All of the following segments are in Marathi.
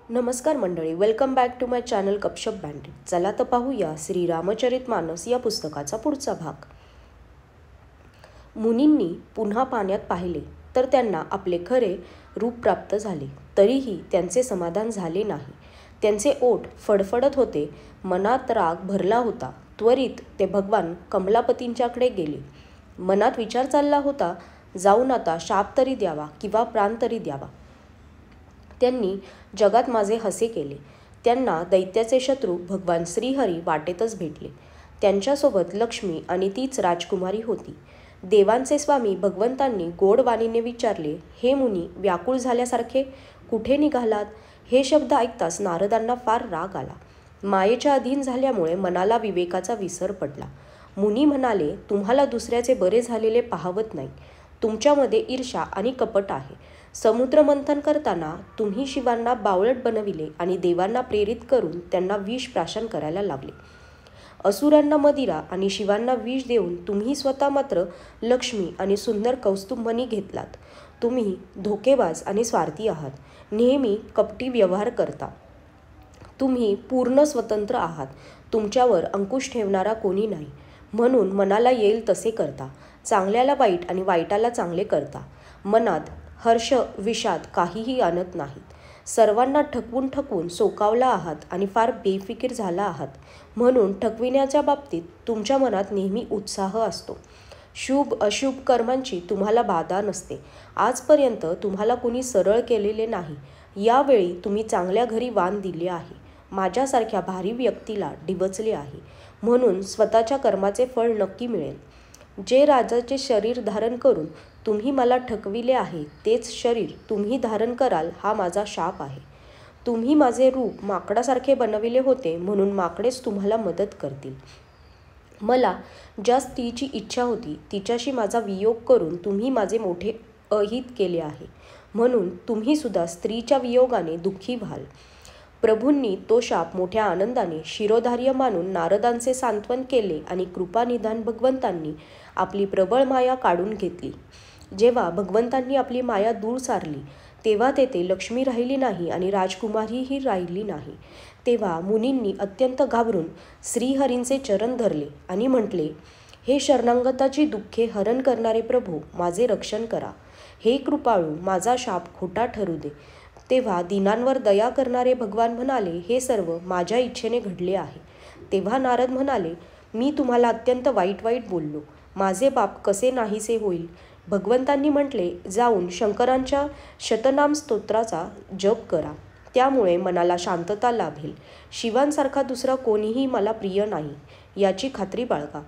नमस्कार मंडळी, welcome back to my channel Gupshup bandit. चला तर पाहूया श्री रामचरितमानस या पुस्तकाचा पुढचा भाग. मुनींनी पुन्हा पाण्यात पाहिले तर त्यांना आपले खरे रूप प्राप्त झाले. तरीही त्यांचे समाधान झाले नाही. त्यांचे ओठ फडफडत होते, मनात राग भरला होता. त्वरित ते भगवान कमलापतींच्याकडे गेले. मनात विचार चालला होता, जाऊन आता शाप तरी द्यावा किंवा प्राण तरी द्यावा. त्यांनी जगात माझे हसे केले. त्यांना दैत्याचे शत्रू भगवान श्रीहरी वाटेतच भेटले. त्यांच्यासोबत लक्ष्मी आणि तीच राजकुमारी होती. देवांचे स्वामी भगवंतांनी गोड वाणीने विचारले, हे मुनी व्याकुळ झाल्यासारखे कुठे निघालात? हे शब्द ऐकताच नारदांना फार राग आला. मायेच्या अधीन झाल्यामुळे मनाला विवेकाचा विसर पडला. मुनी म्हणाले, तुम्हाला दुसऱ्याचे बरे झालेले पाहवत नाही. तुमच्यामध्ये ईर्ष्या आणि कपट आहे. समुद्र मंथन करताना तुम्ही शिवांना बावळट बनविले आणि देवांना प्रेरित करून त्यांना विष प्राशन करायला लावले. असुरांना मदिरा आणि शिवांना विष देऊन तुम्ही स्वतः मात्र लक्ष्मी आणि सुंदर कौस्तुभमणी घेतलात. तुम्ही धोकेबाज आणि स्वार्थी आहात. नेहमी कपटी व्यवहार करता. तुम्ही पूर्ण स्वतंत्र आहात. तुमच्यावर अंकुश ठेवणारा कोणी नाही. म्हणून मनाला येईल तसे करता. चांगल्याला वाईट आणि वाईटाला चांगले करता. मनात हर्ष विषाद काहीही आणत नाहीत. सर्वांना ठकवून ठकवून सोकावला आहात आणि फार बेफिकीर झाला आहात. म्हणून ठकविण्याच्या बाबतीत तुमच्या मनात नेहमी उत्साह असतो. शुभ अशुभ कर्मांची तुम्हाला बाधा नसते. आजपर्यंत तुम्हाला कुणी सरळ केलेले नाही. यावेळी तुम्ही चांगल्या घरी वाण दिले आहे. माझ्यासारख्या भारी व्यक्तीला डिवचले आहे. म्हणून स्वतःच्या कर्माचे फळ नक्की मिळेल. जे राजाचे शरीर धारण करून तुम्ही मला ठकविले आहे, तेच शरीर तुम्ही धारण कराल हा माझा शाप आहे. तुम्ही माझे रूप माकडासारखे बनविले होते, म्हणून माकडेच तुम्हाला मदत करतील. मला ज्या स्त्रीची इच्छा होती तिच्याशी माझा वियोग करून तुम्ही माझे मोठे अहित केले आहे. म्हणून तुम्ही सुद्धा स्त्रीच्या वियोगाने दुःखी व्हाल. प्रभूंनी तो शाप मोठ्या आनंदाने शिरोधार्य मानून नारदांचे सांत्वन केले आणि कृपानिधान भगवंतांनी आपली प्रबळ माया काढून घेतली. जेव्हा भगवंतांनी आपली माया दूर सारली तेव्हा तेथे लक्ष्मी राहिली नाही आणि राजकुमारीही राहिली नाही. तेव्हा मुनींनी अत्यंत घाबरून श्रीहरींचे चरण धरले आणि म्हटले, हे शरणागताची दुःखे हरण करणारे प्रभू, माझे रक्षण करा. हे कृपाळू, माझा शाप खोटा ठरू दे. तेव्हा दीनांवर दया करणारे भगवान म्हणाले, हे सर्व माझ्या इच्छेने घडले आहे. तेव्हा नारद म्हणाले, मी तुम्हाला अत्यंत वाईट बोललो. माझे पाप कसे नाहीसे होईल? भगवंतांनी म्हटले, जाऊन शंकरांच्या शतनाम स्तोत्राचा जप करा. त्यामुळे मनाला शांतता लाभेल. शिवांसारखा दुसरा कोणीही मला प्रिय नाही, याची खात्री बाळगा.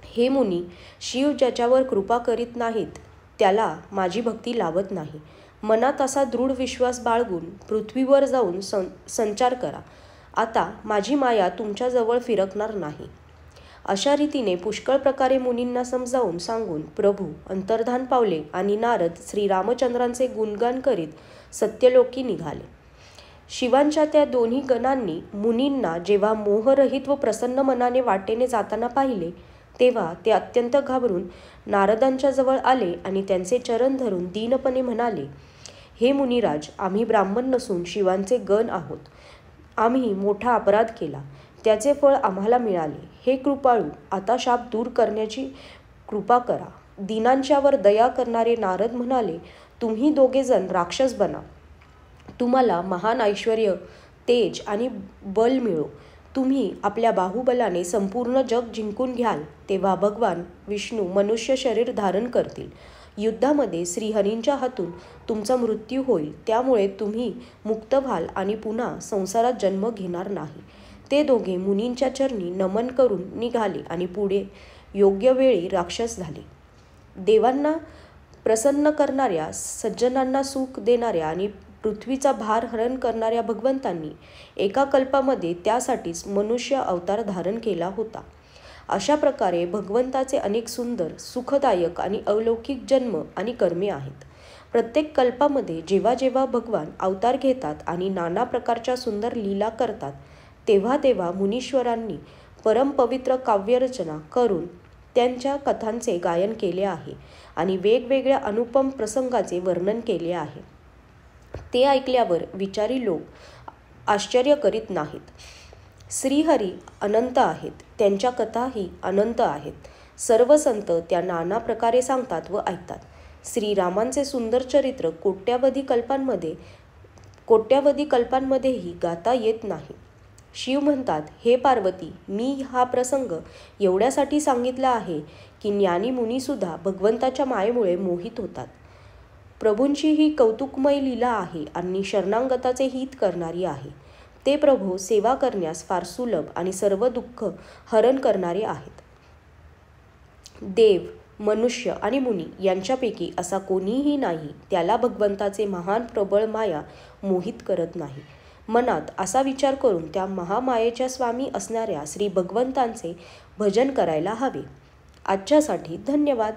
हे मुनी, शिव ज्याच्यावर कृपा करीत नाहीत त्याला माझी भक्ती लावत नाही. मनात असा दृढ विश्वास बाळगून पृथ्वीवर जाऊन संचार करा. आता माझी माया तुमच्याजवळ फिरकणार नाही. अशा रीतीने पुष्कळ प्रकारे मुनींना समजावून सांगून प्रभू अंतर्धान पावले आणि नारद श्रीरामचंद्रांचे गुणगान करीत सत्यलोकी निघाले. शिवांच्या त्या दोन्ही गणांनी मुनींना जेव्हा मोहरहित व प्रसन्न मनाने वाटेने जाताना पाहिले तेव्हा ते अत्यंत घाबरून नारदांच्या जवळ आले आणि त्यांचे चरण धरून दीनपणे म्हणाले, हे मुनिराज, आम्ही ब्राह्मण नसून शिवांचे गण आहोत. आम्ही मोठा अपराध केला, त्याचे फळ आम्हाला मिळाले. हे कृपाळू, आता शाप दूर करण्याची कृपा करा. दीनांच्यावर दया करणारे नारद म्हणाले, तुम्ही दोघेजण राक्षस बना. तुम्हाला महान ऐश्वर्य, तेज आणि बल मिळो. तुम्ही आपल्या बाहुबलाने संपूर्ण जग जिंकून घ्याल. तेव्हा भगवान विष्णू मनुष्य शरीर धारण करतील. युद्धामध्ये श्रीहरींच्या हातून तुमचा मृत्यू होईल. त्यामुळे तुम्ही मुक्त व्हाल आणि पुन्हा संसारात जन्म घेणार नाही. ते दोघे मुनींच्या चरणी नमन करून निघाले आणि पुढे योग्य वेळी राक्षस झाले. देवांना प्रसन्न करणाऱ्या, सज्जनांना सुख देणाऱ्या आणि पृथ्वीचा भार हरण करणाऱ्या भगवंतांनी एका कल्पामध्ये त्यासाठीच मनुष्य अवतार धारण केला होता. अशा प्रकारे भगवंताचे अनेक सुंदर, सुखदायक आणि अलौकिक जन्म आणि कर्मे आहेत. प्रत्येक कल्पामध्ये जेव्हा जेव्हा भगवान अवतार घेतात आणि नाना प्रकारच्या सुंदर लीला करतात तेव्हा तेव्हा मुनीश्वरांनी परमपवित्र काव्यरचना करून त्यांच्या कथांचे गायन केले आहे आणि वेगवेगळ्या अनुपम प्रसंगाचे वर्णन केले आहे. ते ऐकल्यावर विचारी लोक आश्चर्य करीत नाहीत. श्रीहरी अनंत आहेत, त्यांच्या कथाही अनंत आहेत. सर्व संत त्या नाना प्रकारे सांगतात व ऐकतात. श्रीरामांचे सुंदर चरित्र कोट्यावधी कल्पांमध्येही गाता येत नाही. शिव म्हणतात, हे पार्वती, मी हा प्रसंग एवढ्यासाठी सांगितला आहे की ज्ञानी मुनीसुद्धा भगवंताच्या मायेमुळे मोहित होतात. प्रभूंची ही कौतुकमय लीला आहे आणि शरणागताचे हित करणारी आहे. ते प्रभू सेवा करण्यास फार सुलभ आणि सर्व दुःख हरण करणारे आहेत. देव, मनुष्य आणि मुनी यांच्यापैकी असा कोणीही नाही त्याला भगवंताचे महान प्रबळ माया मोहित करत नाही. मनात असा विचार करून त्या महामायेच्या स्वामी असणाऱ्या श्री भगवंतांचे भजन करायला हवे. आजच्यासाठी धन्यवाद.